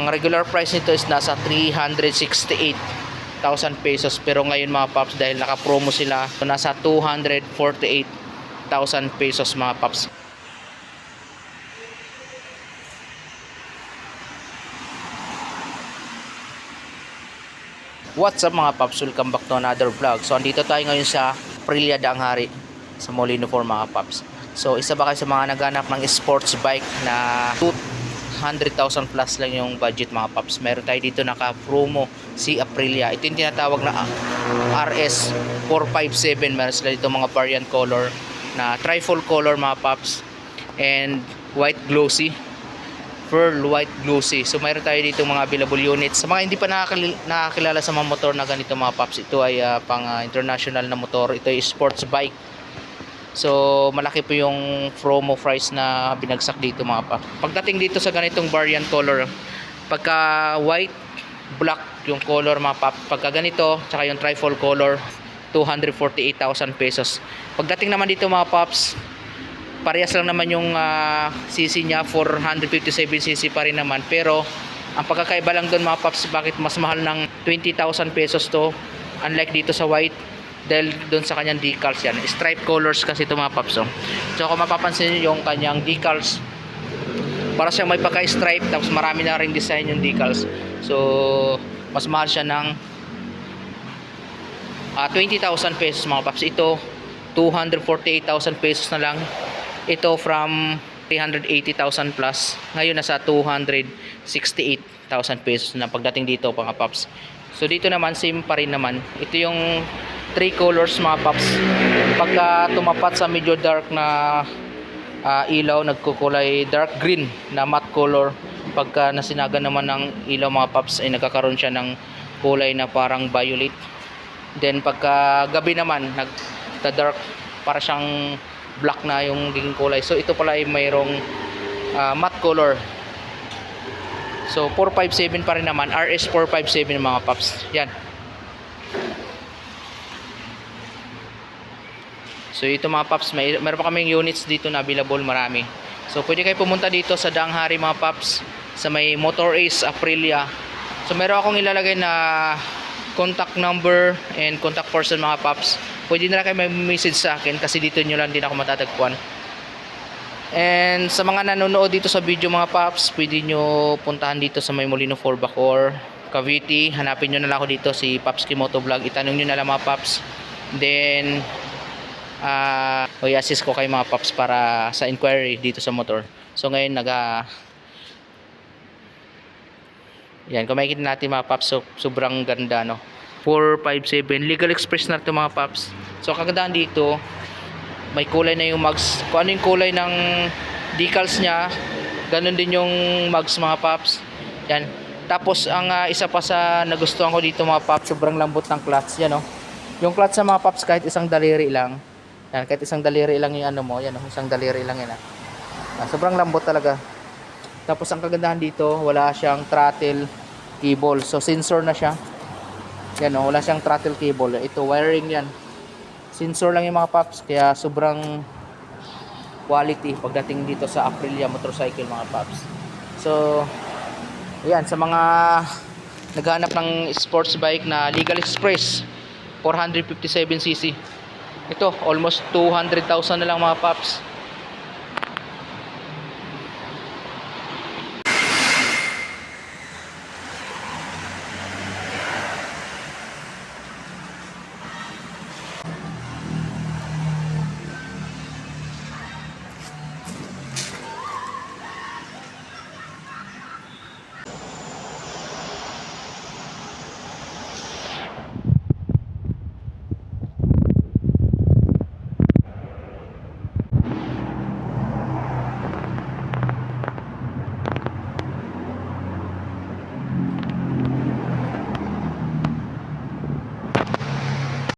Ang regular price nito is nasa 368,000 pesos. Pero ngayon mga paps, dahil naka-promo sila, nasa 248,000 pesos mga paps. What's up mga paps? Welcome back to another vlog. So andito tayo ngayon sa Aprilia Daang Hari sa Molino 4 mga paps. So isa ba kayo sa mga naghanap ng sports bike na 200,000 plus lang yung budget mga paps? Meron tayo dito naka-promo si Aprilia. Ito yung tinatawag na RS 457. Meron sila dito mga variant color na trifold color mga paps, and white glossy, pearl white glossy. So mayroon tayo dito mga available units. Sa mga hindi pa nakakilala sa mga motor na ganito mga paps, ito ay pang international na motor. Ito ay sports bike. So malaki po yung promo price na binagsak dito mga paps. Pagdating dito sa ganitong variant color, pagka white, black yung color mga paps, pagka ganito, tsaka yung trifold color, 248,000 pesos. Pagdating naman dito mga paps, parehas lang naman yung cc nya, 457cc pa rin naman. Pero ang pagkakaiba lang doon mga paps, bakit mas mahal ng 20,000 pesos to unlike dito sa white, dahil doon sa kanyang decals, yan stripe colors kasi ito mga paps. So kung mapapansin nyo yung kanyang decals, para siyang may pagka-stripe, tapos marami na ring design yung decals. So mas mahal siya ng 20,000 pesos mga paps. Ito 248,000 pesos na lang. Ito from 380,000 plus, ngayon nasa 268,000 pesos na pagdating dito mga paps. So dito naman same pa rin naman. Ito yung 3 colors mga paps. Pagka tumapat sa medyo dark na ilaw, nagkukulay dark green na matte color. Pagka nasinaga naman ng ilaw mga paps, ay nagkakaroon siya ng kulay na parang violet. Then pagka gabi naman, nagta-dark, para siyang black na yung naging kulay. So ito pala ay mayroong matte color. So 457 pa rin naman, RS 457 mga paps. Yan. So ito mga paps, meron pa kaming units dito na available, marami. So pwede kayo pumunta dito sa Daang Hari mga paps, sa may Motor Ace Aprilia. So meron akong ilalagay na contact number and contact person mga paps. Pwede na lang kayo may message sa akin kasi dito nyo lang din ako matatagpuan. And sa mga nanonood dito sa video mga paps, pwede nyo puntahan dito sa may Molino 4 Bacoor, Cavite. Hanapin nyo na lang ako dito, si Papski Motovlog. Itanong nyo na lang mga paps. Then i-assist ko kayo mga paps para sa inquiry dito sa motor. So ngayon yan, kung makikita natin mga paps, so, sobrang ganda no. 457 legal express na ito mga paps. So kagandahan dito, may kulay na yung mugs. Kung ano yung kulay ng decals nya, ganun din yung mugs mga paps. Yan. Tapos ang isa pa sa nagustuhan ko dito mga paps, sobrang lambot ng clutch. Yan no. Yung clutch sa mga paps, kahit isang daliri lang. Yan, kahit isang daliri lang yung ano mo, yan no, isang daliri lang yan. Sobrang lambot talaga. Tapos ang kagandahan dito, wala siyang throttle cable. So sensor na siya. Yan o, wala siyang throttle cable. Ito wiring yan. Sensor lang yung mga paps, kaya sobrang quality pagdating dito sa Aprilia motorcycle mga paps. So yan, sa mga naghanap ng sports bike na legal express 457cc, ito almost 200,000 na lang mga paps.